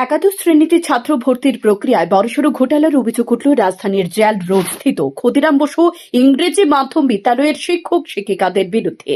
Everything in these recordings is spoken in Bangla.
একাদশ শ্রেণীতে ছাত্র ভর্তির প্রক্রিয়ায় বড়সড় ঘোটালার অভিযোগ উঠল রাজধানীর জেল রোড স্থিত ক্ষুদিরাম বসু ইংরেজি মাধ্যম বিদ্যালয়ের শিক্ষক শিক্ষিকাদের বিরুদ্ধে।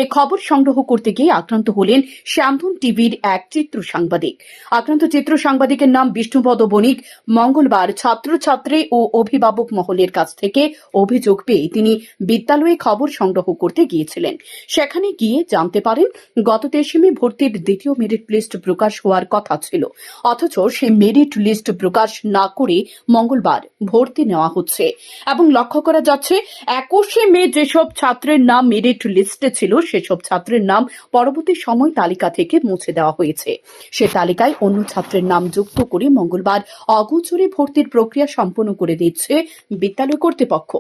এ খবর সংগ্রহ করতে গিয়ে আক্রান্ত হলেন শ্যামধন টিভির এক চিত্র সাংবাদিক। আক্রান্ত চিত্র সাংবাদিকের নাম বিষ্ণুপদ বণিক। মঙ্গলবার ছাত্রছাত্রী ও অভিভাবক মহলের কাছ থেকে অভিযোগ পেয়ে তিনি বিদ্যালয়ে খবর সংগ্রহ করতে গিয়েছিলেন। সেখানে গিয়ে জানতে পারেন গত 23 মে ভর্তির দ্বিতীয় মেরিট লিস্ট প্রকাশ হওয়ার কথা ছিল, অথচ সেই মেরিট লিস্ট প্রকাশ না করে মঙ্গলবার ভর্তি নেওয়া হচ্ছে এবং লক্ষ্য করা যাচ্ছে 21 মে যেসব ছাত্রের নাম মেরিট লিস্টে ছিল সেসব ছাত্রের নাম পরবর্তী সময় তালিকা থেকে মুছে দেওয়া হয়েছে। সে তালিকায় অন্য ছাত্রের নাম যুক্ত করে মঙ্গলবার অগোচরে ভর্তির প্রক্রিয়া সম্পন্ন করে দিচ্ছে বিদ্যালয় কর্তৃপক্ষ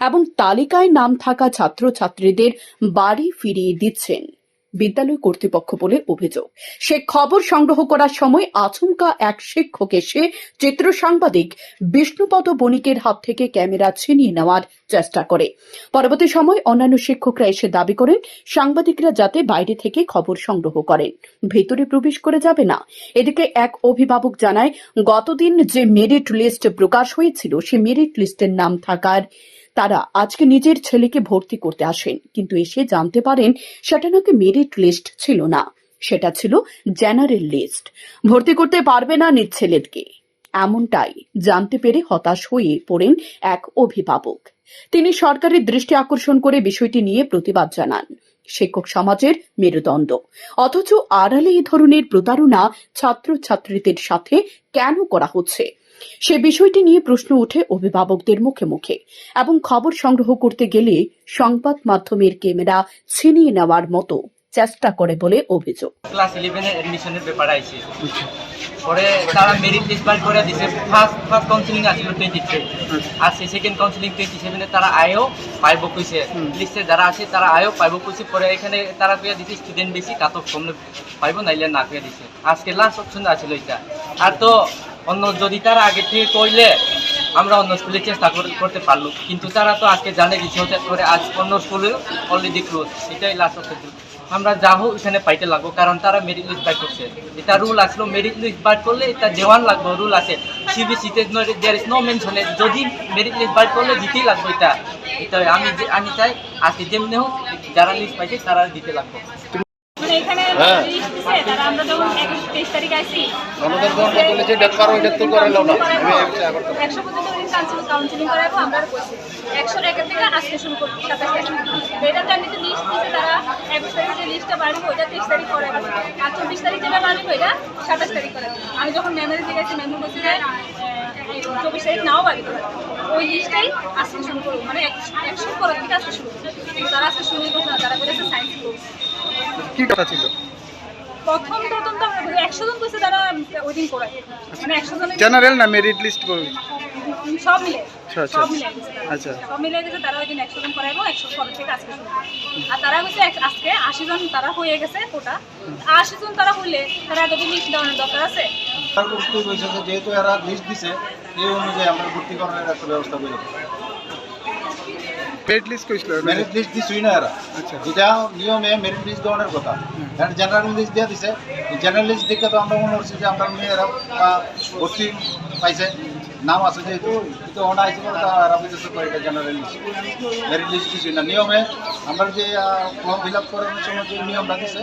এবং তালিকায় নাম থাকা ছাত্রছাত্রীদের বাড়ি ফিরিয়ে দিচ্ছেন বিদ্যালয় কর্তৃপক্ষ বলে অভিযোগ। সে খবর সংগ্রহ করার সময় আচমকা এক শিক্ষক এসে চিত্র সাংবাদিক বিষ্ণুপদ বণিকের হাত থেকে ক্যামেরা ছিনিয়ে নেওয়ার চেষ্টা করে। পরবর্তী সময় অন্যান্য শিক্ষকরা এসে দাবি করেন সাংবাদিকরা যাতে বাইরে থেকে খবর সংগ্রহ করেন, ভেতরে প্রবেশ করে যাবে না। এদিকে এক অভিভাবক জানায় গতদিন যে মেরিট লিস্ট প্রকাশ হয়েছিল সে মেরিট লিস্টের নাম থাকার তারা আজকে নিজের ছেলেকে ভর্তি করতে আসেন, কিন্তু এসে জানতে পারেন সেটা নাকি মেরিট লিস্ট ছিল না, সেটা ছিল জেনারেল লিস্ট। ভর্তি করতে পারবে না নিজ ছেলেকে, এমনটাই জানতে পেরে হতাশ হয়ে পড়েন এক অভিভাবক। তিনি সরকারের দৃষ্টি আকর্ষণ করে বিষয়টি নিয়ে প্রতিবাদ জানান। শিক্ষক সমাজের মেরুদণ্ড, অথচ আড়ালে এ ধরনের প্রতারণা ছাত্রছাত্রীদের সাথে কেন করা হচ্ছে সে বিষয়টি নিয়ে প্রশ্ন ওঠে অভিভাবকদের মুখে মুখে এবং খবর সংগ্রহ করতে গেলে সংবাদ মাধ্যমের ক্যামেরা ছিনিয়ে নেওয়ার মতো চেষ্টা করে বলে অভিযোগ। ক্লাস 11 এর অ্যাডমিশনের ব্যাপারে আইছে, পরে তারা মেরিট লিস্ট বার করে দিছে। ফার্স্ট কাউন্সিলিং আছিল 23 আর সেকেন্ড কাউন্সিলিং 27 এ তারা আয়ও পাইব কইছে, লিস্টে যারা আছে তারা আয়ও পাইব কইছে। পরে এখানে তারা কইয়া দিছে স্টুডেন্ট বেশি কাট অফ কমলে পাইব, নাইলে না কইয়া দিছে। আজকে লাস্ট অপশন আছিল এটা। আর তো অন্য যদি তারা আগে থেকে কইলে আমরা অন্য স্কুলে চেষ্টা করতে পারলো, কিন্তু তারা তো আজকে জানে দিচ্ছে হতে করে আজ অন্য স্কুলে অলরেডি ক্লোজ, এটাই লাস্ট অপশন। আমরা যা হোক এখানে পাইতে লাগবো, কারণ তারা মেরিট লিস্ট বাই করছে। এটা রুল আসলো, মেরিট লিস্ট বাই করলে এটা দেওয়ান লাগবে, রুল আছে সিবিসিতে। দেয়ার ইজ নো মেনশন, যদি মেরিট লিস্ট বাই করলে দিতেই লাগবে। এটা আমি চাই আজকে যেমনি হোক যারা লিস্ট পাইছে তারা দিতে লাগবে। এখানে লিস্ট দিছে, তারা আমরা যখন 23 তারিখ আইছি আমাদের বন্ধ বলেছে ডেট পার হইতে তো করে লাও না। 100 পর্যন্ত কাউন্সিলিং করাবো, আমরা কইছি 100 এর থেকে আজকে শুরু করব 27 তারিখ। এটা তো আমি তো লিস্ট দিছে, তারা 21 তারিখে যে লিস্টটা বাড়ি ওইটা 23 তারিখ করাবো, আর 24 তারিখ যেটা বাড়ি ওইটা 27 তারিখ করাবো। আমি যখন ম্যামের দিকে গেছি, ম্যাম বলছে যে 24 তারিখ নাও বাড়ি করাবো, ওই লিস্টটাই আজকে শুরু করবো, মানে 100 পরের থেকে আজকে শুরু করবো। তারা আজকে শুরুই করছে না, তারা করেছে সায়েন্স গ্রুপ। কি কথা ছিল? প্রথম তো আমরা 100 জন কইছে তারা ওই দিন করায়, মানে 100 জন জেনারেল না মেরিট লিস্ট বলুন সব মিলে। আচ্ছা আচ্ছা সব মিলে গেছে, তারা ওই দিন 100 জন করাইবো, 100 পরের থেকে আজকে শুরু। আর তারা হচ্ছে আজকে 80 জন তারা হয়ে গেছে কোটা। 80 জন তারা হইলে তারা এতদিন লিস্ট দেওয়ার দরকার আছে? যেহেতু এরা লিস্ট দিছে এই অনুযায়ী আমরা ভর্তি করার একটা ব্যবস্থা করে মেরিট লিস্ট কইছিল, মেরিট লিস্ট দিছই না এরা। আচ্ছা যেটা নিয়মে মেরিট লিস্ট দেওয়ার কথা, এরা জেনারেল লিস্ট দিয়ে দিছে। জেনারেল লিস্ট দেখে তো আমরা মনে করছি যে আমরা মেয়েরা ভর্তি পাইছে, নাম আছে যেহেতু, কিন্তু ওনা আইসি করে এরা বুঝেছে এটা জেনারেল লিস্ট, মেরিট লিস্ট দিছই না। নিয়মে আমরা যে ফর্ম ফিল আপ করার সময় যে নিয়মটা দিছে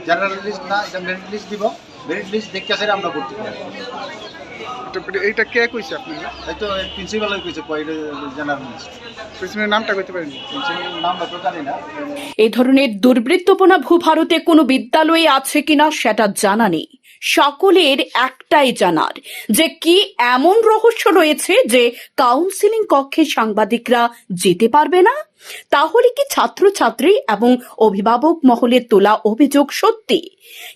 জেনারেল লিস্ট না, এটা মেরিট লিস্ট দিব। মেরিট লিস্ট দেখে সেটা আমরা ভর্তি করি। এইটা কে কইছে আপনি? এই তো প্রিন্সিপালের কইছে জেনারেল লিস্ট। প্রিন্সিপালের নামটা কইতে পারেন? প্রিন্সিপালের নামটা তো জানি না। এই ধরনের দুর্বৃত্তপনা ভারতে কোনো বিদ্যালয়ে আছে কিনা সেটা জানা নেই। সকলের একটাই জানার যে কি এমন রহস্য রয়েছে যে কাউন্সিলিং কক্ষে সাংবাদিকরা যেতে পারবে না। তাহলে কি ছাত্রছাত্রী এবং অভিভাবক মহলের তোলা অভিযোগ সত্যি?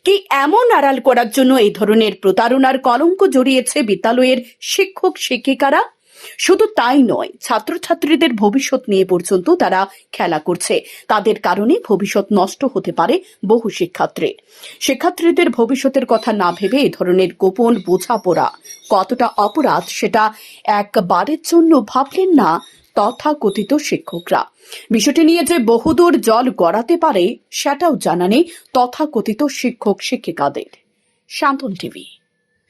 কি এমন আড়াল করার জন্য এই ধরনের প্রতারণার কলঙ্ক জড়িয়েছে বিদ্যালয়ের শিক্ষক শিক্ষিকারা? শুধু তাই নয়, ছাত্রছাত্রীদের ভবিষ্যৎ নিয়ে পর্যন্ত তারা খেলা করছে। তাদের কারণে ভবিষ্যৎ নষ্ট হতে পারে বহু শিক্ষার্থীদের ভবিষ্যতের কথা না ভেবে এই ধরনের গোপন বোঝাপড়া কতটা অপরাধ সেটা একবারের জন্য ভাবলেন না তথাকথিত শিক্ষকরা। বিষয়টি নিয়ে যে বহুদূর জল গড়াতে পারে সেটাও জানা নেই তথাকথিত শিক্ষক শিক্ষিকাদের। শ্যামধন টিভি।